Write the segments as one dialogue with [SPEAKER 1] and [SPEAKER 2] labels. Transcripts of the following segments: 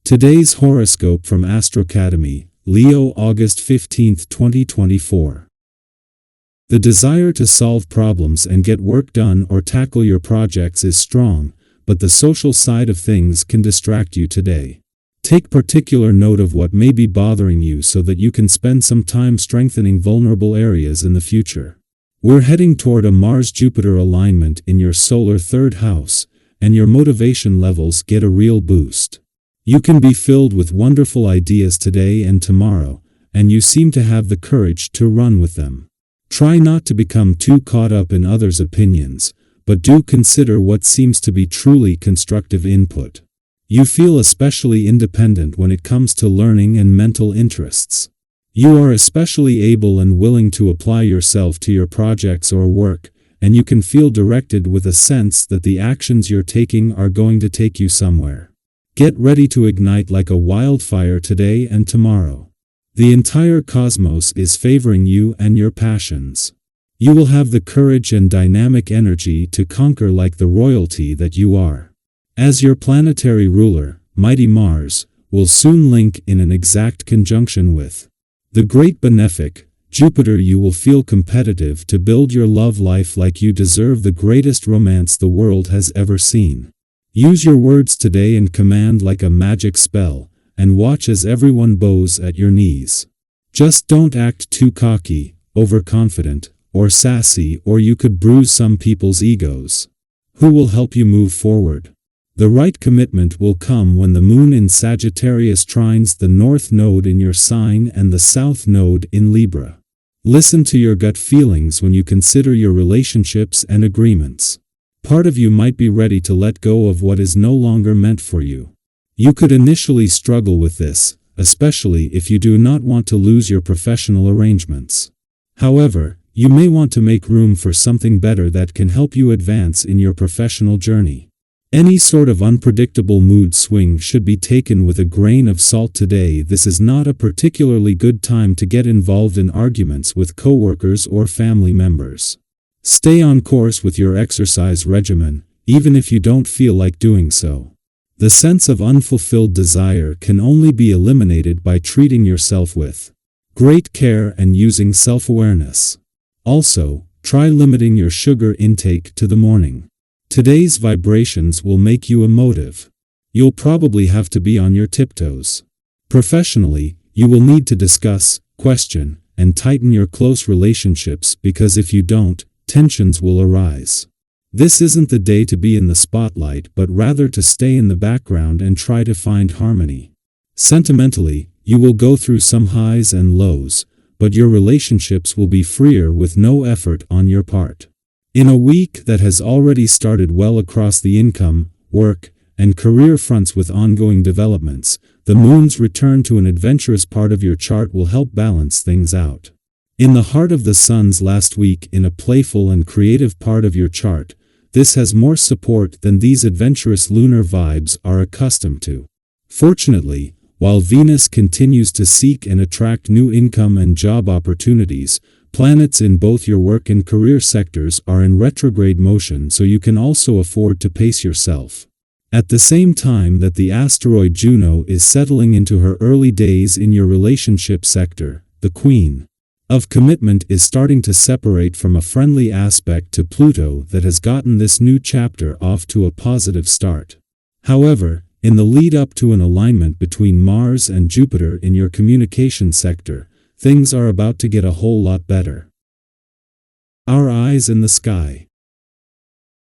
[SPEAKER 1] Today's horoscope from AstroCademy, Leo August 15, 2024. The desire to solve problems and get work done or tackle your projects is strong, but the social side of things can distract you today. Take particular note of what may be bothering you so that you can spend some time strengthening vulnerable areas in the future. We're heading toward a Mars-Jupiter alignment in your solar third house, and your motivation levels get a real boost. You can be filled with wonderful ideas today and tomorrow, and you seem to have the courage to run with them. Try not to become too caught up in others' opinions, but do consider what seems to be truly constructive input. You feel especially independent when it comes to learning and mental interests. You are especially able and willing to apply yourself to your projects or work, and you can feel directed with a sense that the actions you're taking are going to take you somewhere. Get ready to ignite like a wildfire today and tomorrow. The entire cosmos is favoring you and your passions. You will have the courage and dynamic energy to conquer like the royalty that you are. As your planetary ruler, mighty Mars, will soon link in an exact conjunction with the great benefic, Jupiter. You will feel competitive to build your love life like you deserve the greatest romance the world has ever seen. Use your words today and command like a magic spell, and watch as everyone bows at your knees. Just don't act too cocky, overconfident, or sassy, or you could bruise some people's egos. Who will help you move forward? The right commitment will come when the moon in Sagittarius trines the north node in your sign and the south node in Libra. Listen to your gut feelings when you consider your relationships and agreements. Part of you might be ready to let go of what is no longer meant for you. You could initially struggle with this, especially if you do not want to lose your professional arrangements. However, you may want to make room for something better that can help you advance in your professional journey. Any sort of unpredictable mood swing should be taken with a grain of salt today. This is not a particularly good time to get involved in arguments with coworkers or family members. Stay on course with your exercise regimen, even if you don't feel like doing so. The sense of unfulfilled desire can only be eliminated by treating yourself with great care and using self-awareness. Also, try limiting your sugar intake to the morning. Today's vibrations will make you emotive. You'll probably have to be on your tiptoes. Professionally, you will need to discuss, question, and tighten your close relationships because if you don't, tensions will arise. This isn't the day to be in the spotlight, but rather to stay in the background and try to find harmony. Sentimentally, you will go through some highs and lows, but your relationships will be freer with no effort on your part. In a week that has already started well across the income, work, and career fronts with ongoing developments, the moon's return to an adventurous part of your chart will help balance things out. In the heart of the sun's last week in a playful and creative part of your chart, this has more support than these adventurous lunar vibes are accustomed to. Fortunately, while Venus continues to seek and attract new income and job opportunities, planets in both your work and career sectors are in retrograde motion, so you can also afford to pace yourself. At the same time that the asteroid Juno is settling into her early days in your relationship sector, the Queen of Commitment is starting to separate from a friendly aspect to Pluto that has gotten this new chapter off to a positive start. However, in the lead up to an alignment between Mars and Jupiter in your communication sector, things are about to get a whole lot better. Our eyes in the sky.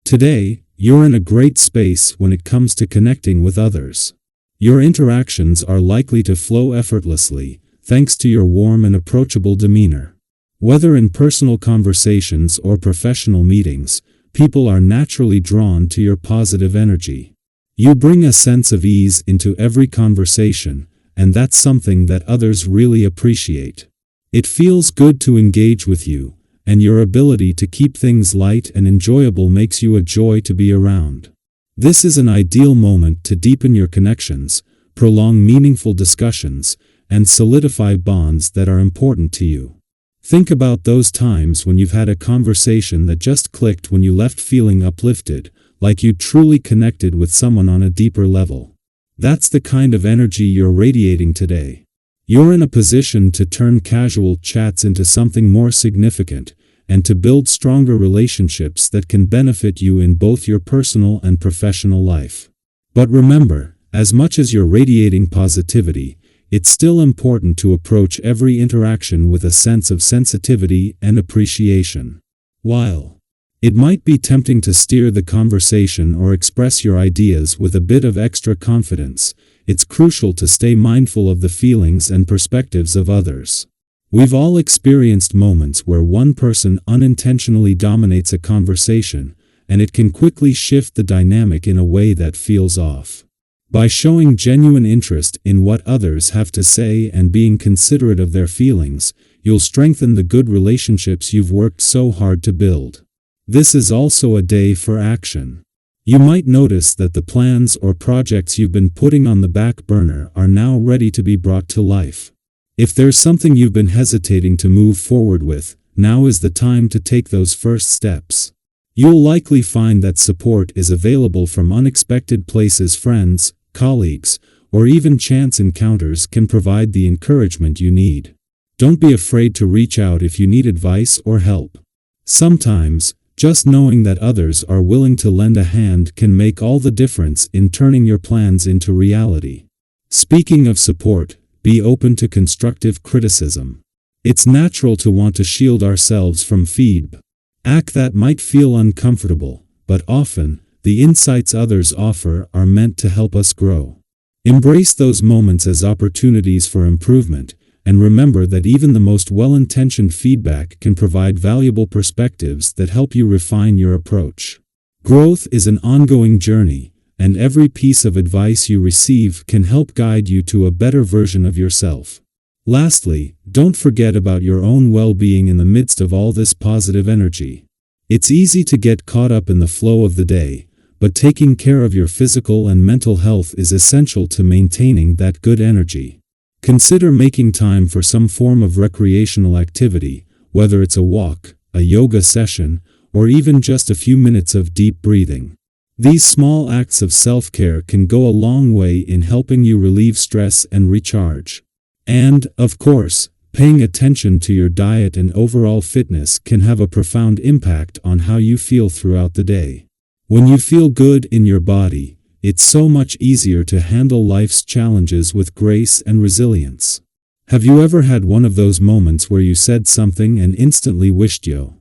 [SPEAKER 1] Today, you're in a great space when it comes to connecting with others. Your interactions are likely to flow effortlessly, thanks to your warm and approachable demeanor. Whether in personal conversations or professional meetings, people are naturally drawn to your positive energy. You bring a sense of ease into every conversation, and that's something that others really appreciate. It feels good to engage with you, and your ability to keep things light and enjoyable makes you a joy to be around. This is an ideal moment to deepen your connections, prolong meaningful discussions, and solidify bonds that are important to you. Think about those times when you've had a conversation that just clicked, when you left feeling uplifted, like you truly connected with someone on a deeper level. That's the kind of energy you're radiating today. You're in a position to turn casual chats into something more significant, and to build stronger relationships that can benefit you in both your personal and professional life. But remember, as much as you're radiating positivity, it's still important to approach every interaction with a sense of sensitivity and appreciation. While it might be tempting to steer the conversation or express your ideas with a bit of extra confidence, it's crucial to stay mindful of the feelings and perspectives of others. We've all experienced moments where one person unintentionally dominates a conversation, and it can quickly shift the dynamic in a way that feels off. By showing genuine interest in what others have to say and being considerate of their feelings, you'll strengthen the good relationships you've worked so hard to build. This is also a day for action. You might notice that the plans or projects you've been putting on the back burner are now ready to be brought to life. If there's something you've been hesitating to move forward with, now is the time to take those first steps. You'll likely find that support is available from unexpected places. Friends, colleagues, or even chance encounters can provide the encouragement you need. Don't be afraid to reach out if you need advice or help. Sometimes, just knowing that others are willing to lend a hand can make all the difference in turning your plans into reality. Speaking of support, be open to constructive criticism. It's natural to want to shield ourselves from feedback that might feel uncomfortable, but often, the insights others offer are meant to help us grow. Embrace those moments as opportunities for improvement, and remember that even the most well-intentioned feedback can provide valuable perspectives that help you refine your approach. Growth is an ongoing journey, and every piece of advice you receive can help guide you to a better version of yourself. Lastly, don't forget about your own well-being in the midst of all this positive energy. It's easy to get caught up in the flow of the day, but taking care of your physical and mental health is essential to maintaining that good energy. Consider making time for some form of recreational activity, whether it's a walk, a yoga session, or even just a few minutes of deep breathing. These small acts of self-care can go a long way in helping you relieve stress and recharge. And, of course, paying attention to your diet and overall fitness can have a profound impact on how you feel throughout the day. When you feel good in your body, it's so much easier to handle life's challenges with grace and resilience. Have you ever had one of those moments where you said something and instantly wished you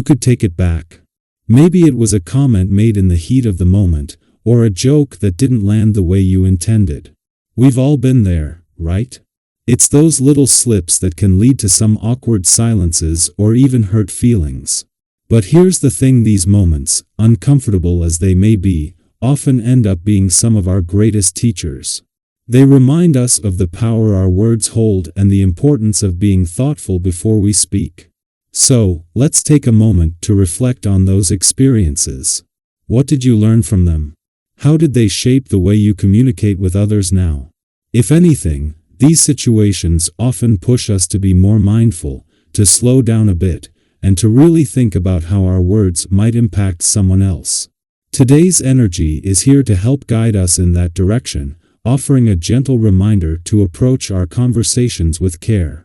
[SPEAKER 1] could take it back? Maybe it was a comment made in the heat of the moment, or a joke that didn't land the way you intended. We've all been there, right? It's those little slips that can lead to some awkward silences or even hurt feelings. But here's the thing: these moments, uncomfortable as they may be, often end up being some of our greatest teachers. They remind us of the power our words hold and the importance of being thoughtful before we speak. So, let's take a moment to reflect on those experiences. What did you learn from them? How did they shape the way you communicate with others now? If anything, these situations often push us to be more mindful, to slow down a bit, and to really think about how our words might impact someone else. Today's energy is here to help guide us in that direction, offering a gentle reminder to approach our conversations with care.